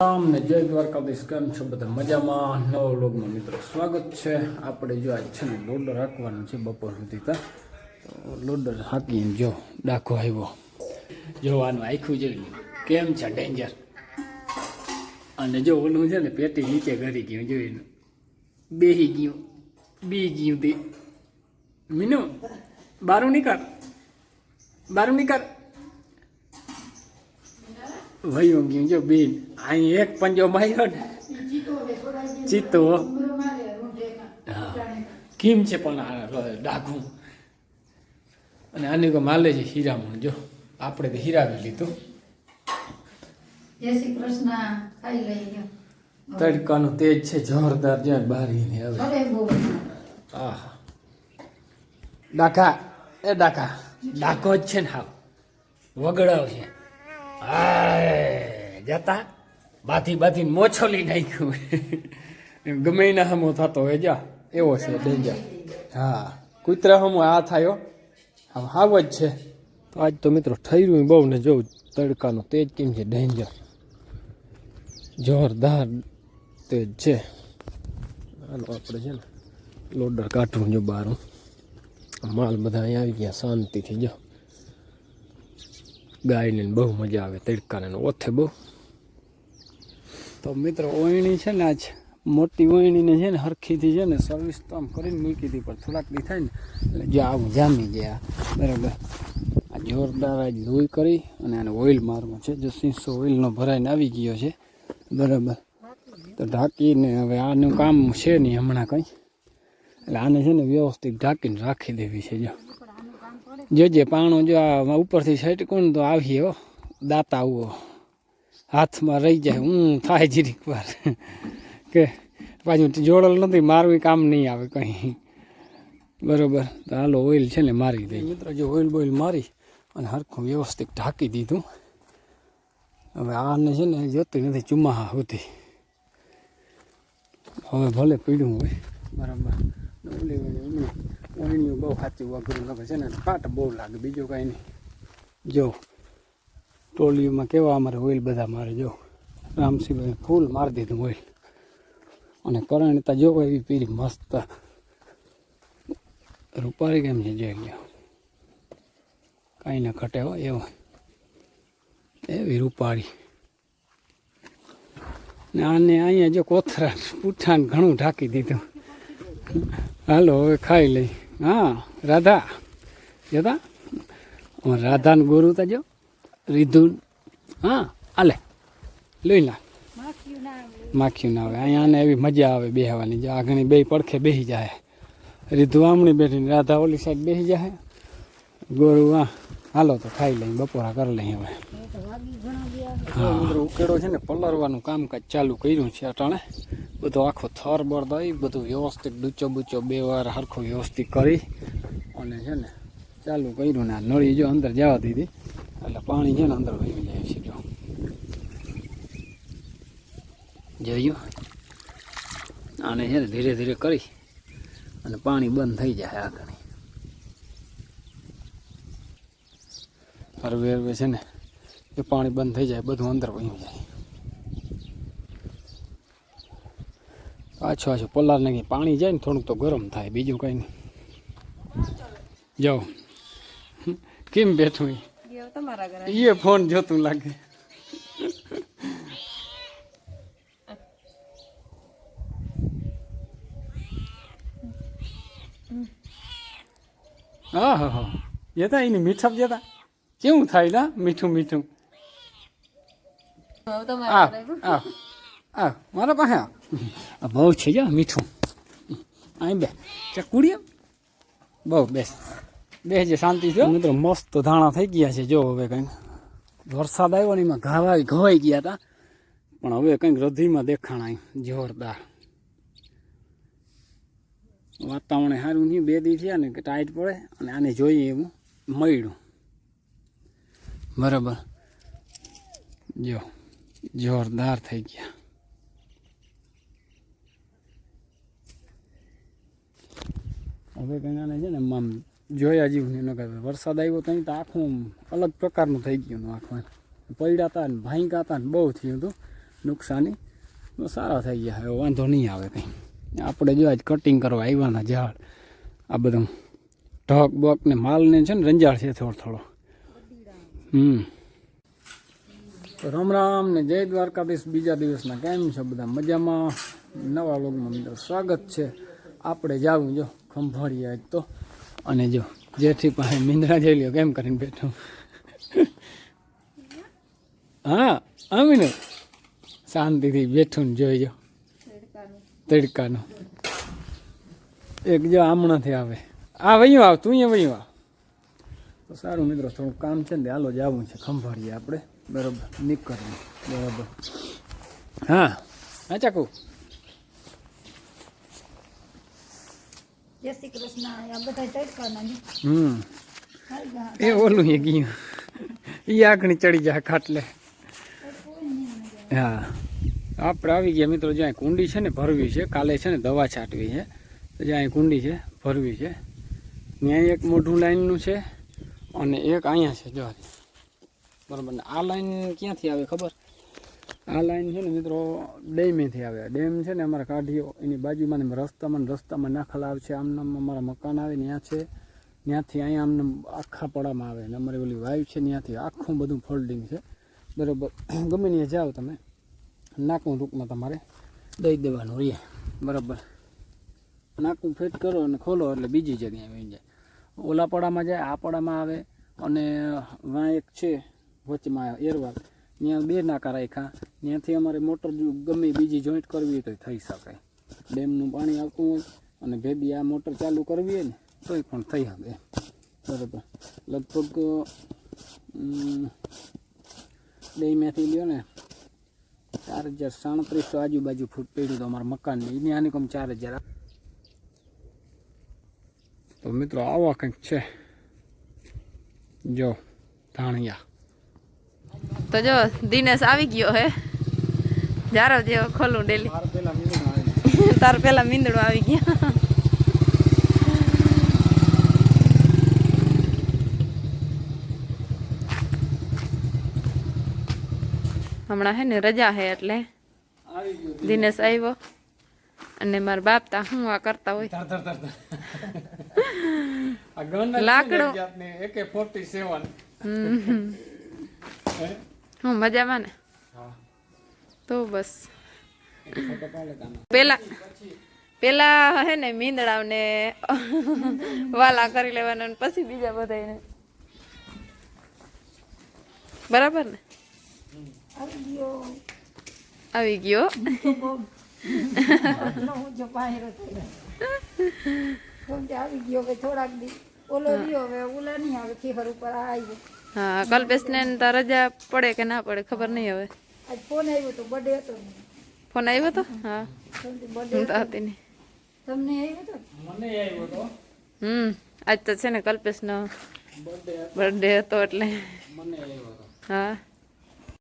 ને જય દ્વારકાધીશ. કેમ છો બધા? મજામાં? નવો વ્લોગમાં મિત્રો સ્વાગત છે. આપણે જો આજ છે ને લોડર હાંકવાનું છે બપોર સુધી. તો લોડર હાંકીને જો ડાકો આવ્યો, જોવાનું આખું જોઈ કેમ છે ડેન્જર. અને જો ઓલું છે ને પેટી નીચે ઘરી ગયું જોઈને બેહી ગયું બી ગયું તે મીનુ બારું નીકળ વયું ગયું જો બેન. અહીં એક પંજો માર્યો ને ચીતો. હા કેમ છે પણ ડાઘું. અને આની કો માલે છે હીરામણ. જો આપણે તો હીરાવી લીધું. જય શ્રી કૃષ્ણ. ખાઈ લઈ તડકાનું તેજ છે જોરદાર. જ્યાં બારીને હવે આહ ડાકા એ ડાકો જ છે ને હાવ વગડાવ છે. હાય જતા બાથી મોછોલી નાખ્યું. ગમે ના હમો થતો હોય જા એવો છે ડેન્જર. હા કૂતરા હમો આ થયો આમ હાવ જ છે. તો આજ તો મિત્રો ઠર્યું બહુ ને જોઉં તડકાનો તેજ કેમ છે ડેન્જર જોરદાર તેજ છે. હાલો આપણે છે ને લોડર કાઢવું જો બહાર. માલ બધા અહીંયા આવી ગયા શાંતિથી. જો ગાયને બહુ મજા આવે તડકાને ઓથે બહુ. તો મિત્રો ઓયણી છે ને આજ મોટી ઓયણીને છે ને હરખીથી છે ને સર્વિસ તો આમ કરીને મૂકી હતી, પણ થોડાક દી થાય ને એટલે જો આવું જામી ગયા બરાબર. આ જોરદાર આજ લોહી કરી અને આને ઓઇલ મારવું છે. જો 600 ઓઇલનો ભરાઈને આવી ગયો છે બરાબર. તો ઢાંકીને હવે આનું કામ છે નહીં હમણાં કંઈ, એટલે આને છે ને વ્યવસ્થિત ઢાંકીને રાખી દેવી છે. જોજે પાણો જો આ ઉપરથી છટકું ને તો આવીએ હો દાતા આવો હાથમાં રહી જાય. હું થાય જીરીક વાર કે પાછું જોડલ નથી મારવું કામ નહીં આવે કંઈ બરાબર. તો હાલો ઓઇલ છે ને મારી દઈએ મિત્રો. જો ઓઇલ બોઇલ મારી અને હરખું વ્યવસ્થિત ઢાંકી દીધું. હવે આને છે ને જોતી નથી ચુમાહા હોતી. હવે ભલે પીડ્યું હોય બરાબર. ઓળણીઓ બહુ સાચી અઘરું લાગે છે ને કાટ બહુ લાગે, બીજું કાંઈ નહીં. જો ટોલીઓમાં કેવા અમારે ઓઇલ બધા મારે. જો રામસિંહભાઈ ફૂલ મારી દીધું ઓઇલ. અને કરણતા જો એવી પીરી મસ્ત રૂપારી કેમ છે જોઈ ગયો કાંઈ ના ઘટે હોય એવો એવી રૂપાળી. ને આને અહીંયા જો કોથરા પૂઠાને ઘણું ઢાંકી દીધું. હાલો હવે ખાઈ લઈ. હા રાધા જતા રાધાને ગોરું તા જો રીધું. હા આલે લઈ લા માખ્યું ના આવે અહીંયા આને એવી મજા આવે બેહવાની. જો આ ઘણી બે પડખે બેસી જાય. રીધું આમણી બેઠીને રાધા ઓલી સાઈડ બેસી જાય. ગોરું હા હાલો તો ખાઈ લઈ બપોરા કરી લઈ. હવે હા ઉકેડો છે ને પલરવાનું કામકાજ ચાલુ કર્યું છે અટાણે. બધો આખો થર બર દઈ બધું વ્યવસ્થિત ડૂચો બૂચો 2 વાર સરખો વ્યવસ્થિત કરી અને છે ને ચાલુ કર્યું. ને આ નળી જો અંદર જવા દીધી એટલે પાણી છે ને અંદર વહી જાય છે. જો જોયું આને છે ને ધીરે ધીરે કરી અને પાણી બંધ થઈ જાય. આગળ હરવે હરવે છે ને એ પાણી બંધ થઈ જાય બધું અંદર વહી જાય. પાછો પલાર નાખી પાણી જાય ને થોડુંક તો ગરમ થાય, બીજું કંઈ નહીં. જાઓ કેમ બેઠું એ ફોન જોતું લાગે. હા હા હા જતા એની મીઠા જતા કેવું થાય ના મીઠું મીઠું. મારા પાસે બહુ છે જો મીઠું. અહીં બે ચકુડી બહુ બેસ જે શાંતિ છે મિત્રો. મસ્ત ધાણા થઈ ગયા છે. જો હવે કંઈક વરસાદ આવ્યો ને એમાં ઘવાઈ ગયા હતા, પણ હવે કંઈક રધીમાં દેખાણા જોરદાર. વાતાવરણ સારું નહીં 2 દી થયા ને કે ટાઈટ પડે અને આને જોઈએ એવું મળ્યું બરાબર. જો જોરદાર થઈ ગયા. હવે કંઈ આને છે ને આમ જોયા જેવું નહીં. વરસાદ આવ્યો ત્યાં તો આખું અલગ પ્રકારનું થઈ ગયું આખું. પડ્યા હતા ને ભાંગ્યા હતા ને બહુ થયું હતું. નુકસાની સારા થઈ ગયા, હવે વાંધો નહીં આવે કંઈ. આપણે જો આજ કટિંગ કરવા આવ્યાના ઝાડ, આ બધું ઢોક બોક ને માલને છે ને રંજાડ છે થોડો થોડો. તો રામ રામ ને જય દ્વારકાધીશ. બીજા દિવસના કેમ છે બધા? મજામાં? નવા લોગમાં મિત્રો સ્વાગત છે. આપણે જાવું જો ખંભાળીએ આજ તો, અને જો જેઠી પાસે મીંદડા જઈ લ્યો કેમ કરીને બેઠું. હા આમીને શાંતિથી બેઠું ને જોઈજો તડકાનું. એક જો આમણાથી આવે, આ વયું આવ, તું અહીંયા વયું આવ. તો સારું મિત્રો, થોડું કામ છે ને હાલો જવું છે ખંભાળીએ આપણે. બરાબર નીકળવું. બરાબર. હા હા ચાકુ. જય શ્રી કૃષ્ણ. આ બધા તડકાના ને. એ ઓલું એ ગયું, એ આંખણી ચડી જાય ખાટલે. હા આપણે આવી ગયા મિત્રો. જ્યાં કુંડી છે ને ભરવી છે, કાલે છે ને દવા છાંટવી છે. તો જ્યાં કુંડી છે ભરવી છે, ત્યાં એક મોઢું લાઈનનું છે અને એક અહીંયા છે જો. બરાબર ને આ લાઈન ક્યાંથી આવે ખબર? આ લાઈન છે ને મિત્રો ડેમેથી આવે. ડેમ છે ને અમારે કાઢીઓ એની બાજુમાં રસ્તામાં નાખેલા આવે છે. આમનામ અમારા મકાન આવે ત્યાં છે, ત્યાંથી અહીંયા આમને આખા પડામાં આવે. અને અમારી ઓલી વાઈફ છે ત્યાંથી આખું બધું ફોલ્ડિંગ છે. બરાબર. ગમે ત્યાં જાઓ તમે, નાકું ટૂંકમાં તમારે દઈ દેવાનું રહીએ. બરાબર. નાકું ફિટ કરો અને ખોલો એટલે બીજી જગ્યાએ આવી જાય. ઓલા પડામાં જાય, આ પડામાં આવે. અને વાં એક છે વચમાં એરવાલ, ત્યાં 2 નાકા રાખ્યા. ત્યાંથી અમારે મોટર ગમે બીજી જોઈન્ટ કરવી હોય તો થઈ શકે. ડેમનું પાણી આવતું હોય અને ભેદી આ મોટર ચાલુ કરવી હોય ને તોય પણ થઈ શકે. બરાબર. લગભગ ડેમમાંથી લ્યો ને 4,3700 આજુબાજુ ફૂટ પડ્યું તો અમારા મકાનની. એની આની કમ 4,000. તો મિત્રો આવા કંઈક છે જો ધાણિયા. તો જો દિનેશ આવી ગયો હે. જારો જેવો ખોલું ડેલી. તાર પેલા મીંદડો આવી ગયો. હમણાં હે ને રજા હે એટલે દિનેશ આવ્યો અને મારા બાપ તા હું આ કરતા હોય લાકડું. AK-47 હું મજામાં ને? તો બસ પેલા હે ને મીંદડાને વાલા કરી લેવાના, પછી બીજા બધાને. બરાબર ને? આવી ગયો. આવી ગયો હવે થોડાક દી. ઓલો રહ્યો હવે ઓલા નહીં આવે. ખીહર ઉપર આવી. હા કલ્પેશ ને તાર રજા પડે કે ના પડે ખબર નહીં હવે. આજ ફોન આવ્યો તો, બર્થડે હતો. ફોન આવ્યો તો? હા બર્થડે હતી ને. તમને આવ્યો તો? મને આવ્યો તો. આજ તો છે ને કલ્પેશ નો બર્થડે હતો એટલે. મને આવ્યો તો. હા